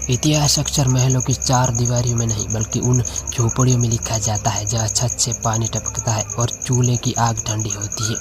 इतिहास अक्सर महलों की चार दीवारियों में नहीं बल्कि उन झोपड़ियों में लिखा जाता है जहाँ छत से पानी टपकता है और चूल्हे की आग ठंडी होती है।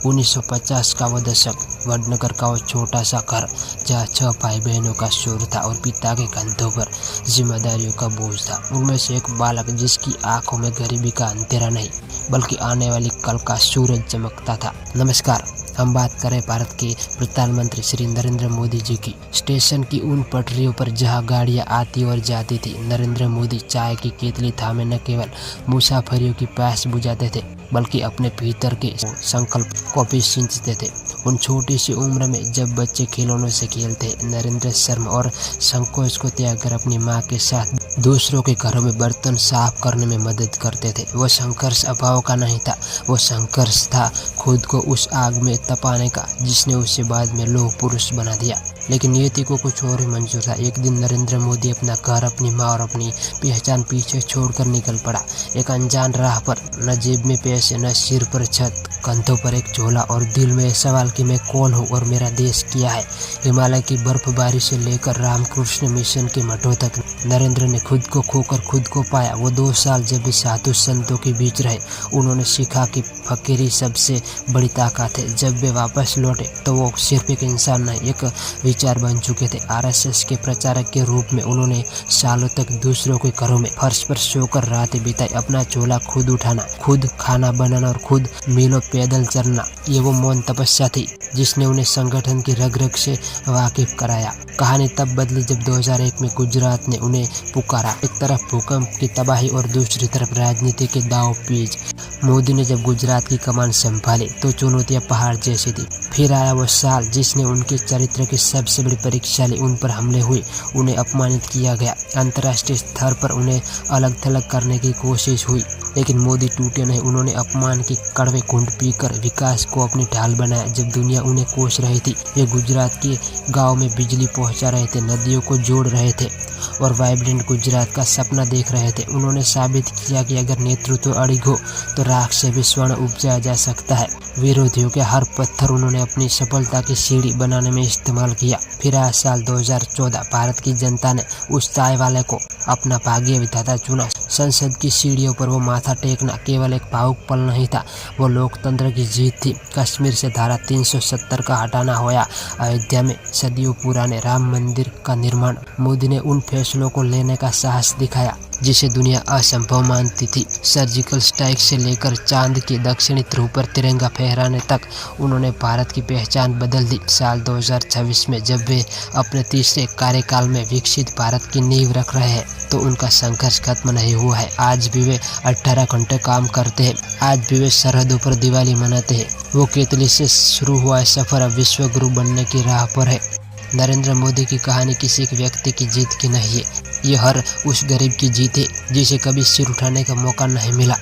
1950 का वो दशक, वडनगर का वो छोटा सा घर जहाँ 6 भाई बहनों का शोर था और पिता के कंधों पर जिम्मेदारियों का बोझ था। उनमें से एक बालक जिसकी आंखों में गरीबी का अंधेरा नहीं बल्कि आने वाली कल का सूरज चमकता था। नमस्कार, हम बात करें भारत के प्रधानमंत्री श्री नरेंद्र मोदी जी की। स्टेशन की उन पटरियों पर जहां गाड़ियां आती और जाती थी, नरेंद्र मोदी चाय की केतली थामे न केवल मुसाफिरों की प्यास बुझाते थे बल्कि अपने भीतर के संकल्प को भी सिंचते थे। उन छोटी सी उम्र में जब बच्चे खिलौनों से खेलते, नरेंद्र शर्म और संकोच को त्याग कर अपनी माँ के साथ दूसरों के घरों में बर्तन साफ करने में मदद करते थे। वो संघर्ष अभाव का नहीं था, वो संघर्ष था खुद को उस आग में तपाने का जिसने उसे बाद में लौह पुरुष बना दिया। लेकिन नियति को कुछ और ही मंजूर था। एक दिन नरेंद्र मोदी अपना घर, अपनी माँ और अपनी पहचान पीछे छोड़कर निकल पड़ा। एक अनजान राह पर, न जेब में पैसे, न सिर पर छत, कंधों पर एक झोला और दिल में सवाल कि मैं कौन हूँ और मेरा देश क्या है। हिमालय की बर्फबारी से लेकर रामकृष्ण मिशन के मठों तक नरेंद्र ने खुद को खोकर खुद को पाया। वो 2 साल जब भी साधु संतों के बीच रहे, उन्होंने सीखा कि फकीरी सबसे बड़ी ताकत है। जब वे वापस लौटे तो वो सिर्फ एक इंसान नहीं, एक विचार बन चुके थे। आरएसएस के प्रचारक के रूप में उन्होंने सालों तक दूसरों के घरों में फर्श पर सोकर रातें बिताई। अपना चोला खुद उठाना, खुद खाना बनाना और खुद मीलों पैदल चलना, ये वो मौन तपस्या थी जिसने उन्हें संगठन की रग रग से वाकिफ कराया। कहानी तब बदली जब 2001 में गुजरात ने उन्हें पुकारा। एक तरफ भूकंप की तबाही और दूसरी तरफ राजनीति के दांव पेच। मोदी ने जब गुजरात की कमान संभाली तो चुनौतियां पहाड़ जैसी थी। फिर आया वो साल जिसने उनके चरित्र की सबसे बड़ी परीक्षा ली। उन पर हमले हुए, उन्हें अपमानित किया गया, अंतर्राष्ट्रीय स्तर पर उन्हें अलग थलग करने की कोशिश हुई, लेकिन मोदी टूटे नहीं। उन्होंने अपमान के कड़वे घूंट पीकर विकास को अपनी ढाल बनाया। जब दुनिया उन्हें कोस रही थी, वे गुजरात के गांव में बिजली पहुंचा रहे थे, नदियों को जोड़ रहे थे और वाइब्रेंट गुजरात का सपना देख रहे थे। उन्होंने साबित किया कि अगर नेतृत्व अड़िग हो तो राख से भी स्वर्ण उपजाया जा सकता है। विरोधियों के हर पत्थर उन्होंने अपनी सफलता की सीढ़ी बनाने में इस्तेमाल किया। फिर आया साल 2014। भारत की जनता ने उस चाय वाले को अपना भाग्य विधाता चुना। संसद की सीढ़ियों पर वो माथा टेकना केवल एक भावुक पल नहीं था, वो लोकतंत्र की जीत थी। कश्मीर से धारा 370 का हटाना होया, अयोध्या में सदियों पुराने राम मंदिर का निर्माण। मोदी ने उन फैसलों को लेने का साहस दिखाया जिसे दुनिया असंभव मानती थी। सर्जिकल स्ट्राइक से लेकर चांद के दक्षिणी ध्रुव पर तिरंगा फहराने तक उन्होंने भारत की पहचान बदल दी। साल 2026 में जब वे अपने तीसरे कार्यकाल में विकसित भारत की नींव रख रहे हैं तो उनका संघर्ष खत्म नहीं हुआ है। आज भी वे 18 घंटे काम करते हैं, आज भी वे सरहदों पर दिवाली मनाते हैं। वो केतली से शुरू हुआ सफर अब विश्व गुरु बनने की राह पर है। नरेंद्र मोदी की कहानी किसी एक व्यक्ति की जीत की नहीं है, ये हर उस गरीब की जीत है जिसे कभी सिर उठाने का मौका नहीं मिला।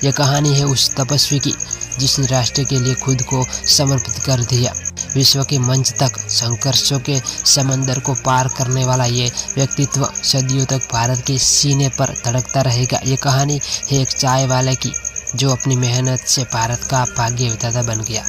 यह कहानी है उस तपस्वी की जिसने राष्ट्र के लिए खुद को समर्पित कर दिया। विश्व के मंच तक संघर्षों के समंदर को पार करने वाला ये व्यक्तित्व सदियों तक भारत के सीने पर धड़कता रहेगा। ये कहानी है एक चाय वाले की जो अपनी मेहनत से भारत का भाग्य विधाता बन गया।